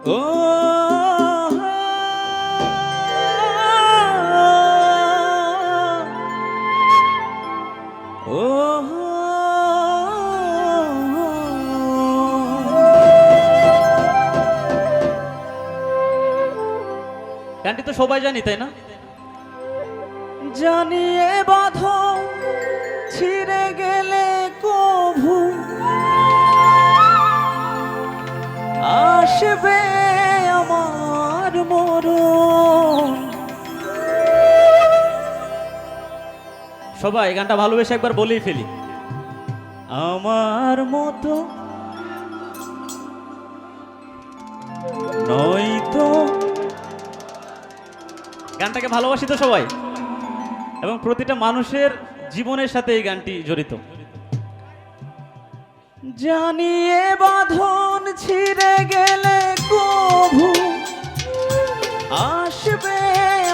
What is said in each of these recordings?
ও গানটি তো সবাই জানি, তাই না? জানিয়ে বাঁধো ছিঁড়ে গেলে কভু আসবে আমার মরণ। সবাই গানটা ভালোবেসে একবার বলেই ফেলি। আমার মতো নয়তো। গানটাকে ভালোবাসি তো সবাই, এবং প্রতিটা মানুষের জীবনের সাথে এই গানটি জড়িত। জানিয়ে বাঁধন ছিঁড়ে গেলে কভু আসবে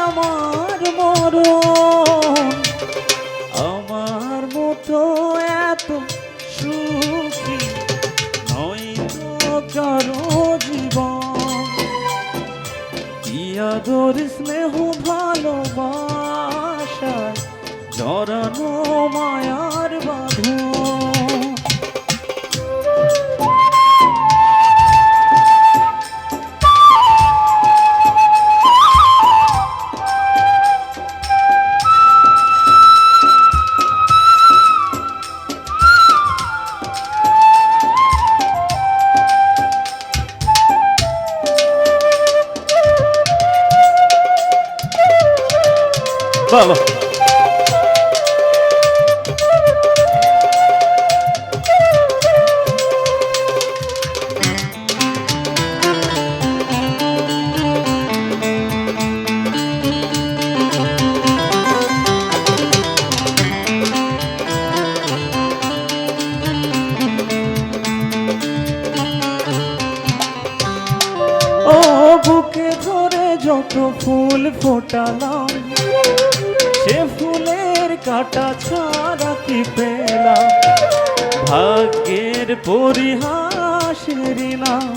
আমার মরণ। আমার মতো এত সুখী নয়তো কারো জীবন। কি আদর স্নেহ ভালোবাসায় জড়ানো মায়ার বাঁধন। বাহ বাহ। ও বুকে ধরে যত ফুল ফোটালাম, সে ফুলের কাটা ছাড়া কি পেলাম? ভাগ্যের পরিহাসের নাম।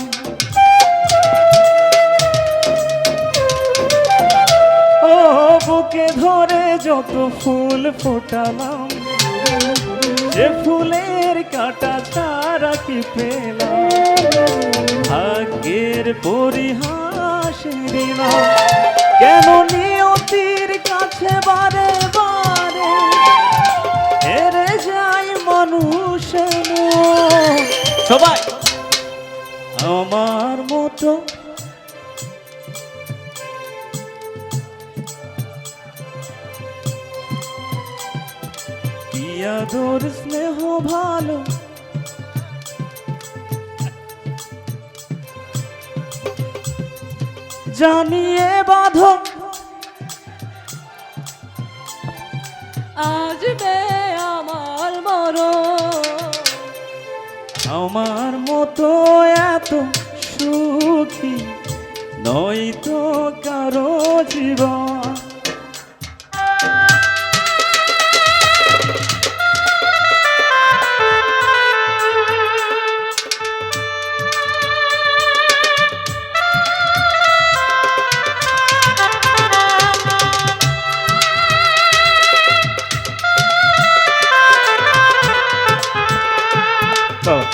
ও বুকে ধরে যত ফুল ফোটালাম, সে ফুলের কাটা ছাড়া কি পেলাম? ভাগ্যের পরিহাসের নাম। কেন নিয়তির কাছে বারে বারে হেরে যায় মানুষ? সবাই আমার মতো কি আদর স্নেহ ভালো জানিয়ে বাঁধো আসবে আমার মরণ। আমার মতো এত সুখী নয়তো কারো জীবন। বাহ।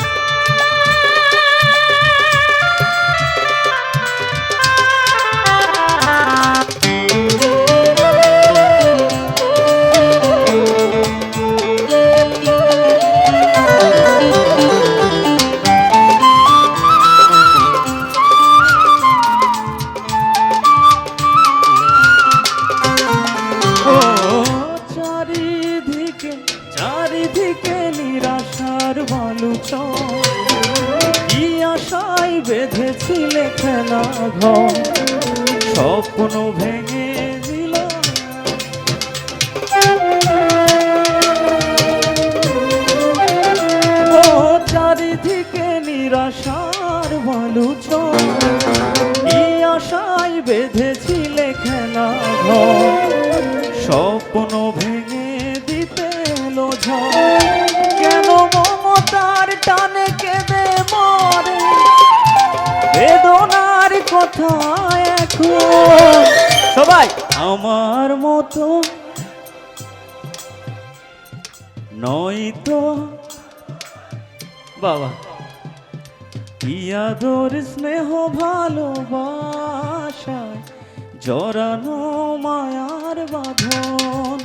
ও চারিদিকে চারিদিকে নিরাশার বালুচর। কি আশায় বেঁধেছিলে খেলা ঘর, স্বপ্ন ভেঙে দিল। ও চারিদিকে নিরাশার বালুচর। কি আশায় বেঁধেছিলে খেলা ঘর, স্বপ্ন ভেঙে দিতে এলো ঝড়। কেন মমতার টানে কেঁদে মরে বেদনার কোথায় এখন সবাই আমার মতো নয়তো বাবা ইয়াদর স্নেহ ভালোবাসায় জড়ানো মায়ার বাঁধন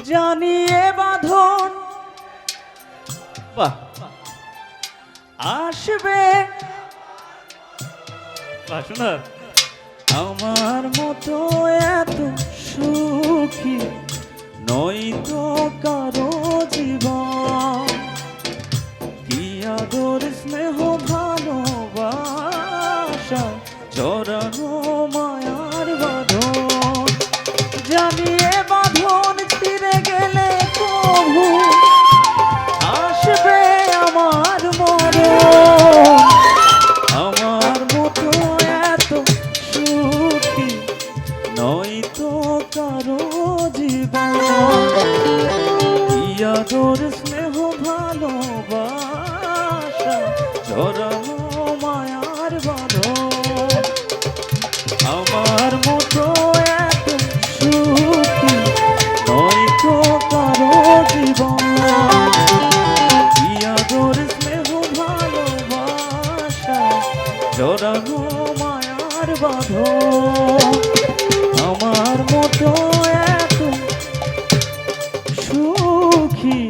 জানিয়ে বাঁধন বাহ আসবে বাহ সুন্দর আমার মতো এত সুখী নয়তো কারো জীবন কি আদর স্নেহ ভালোবাসা জড়ানো মায়ার বাঁধন জানিয়ে বাঁধন ছিঁড়ে গেলে কবু আসবে আমার মরণ আমার মতো এত সুখী নয়তো কারো জীবন ইয়াদর স্নেহ ভালোবাসা জড়ানো মায়ার বাঁধন আমার মতো এত সুখী নয়তো কারো জীবন ইয়াদর স্নেহ ভালোবাসা জড়ানো মায়ার বাঁধন আমার মতো এত সুখী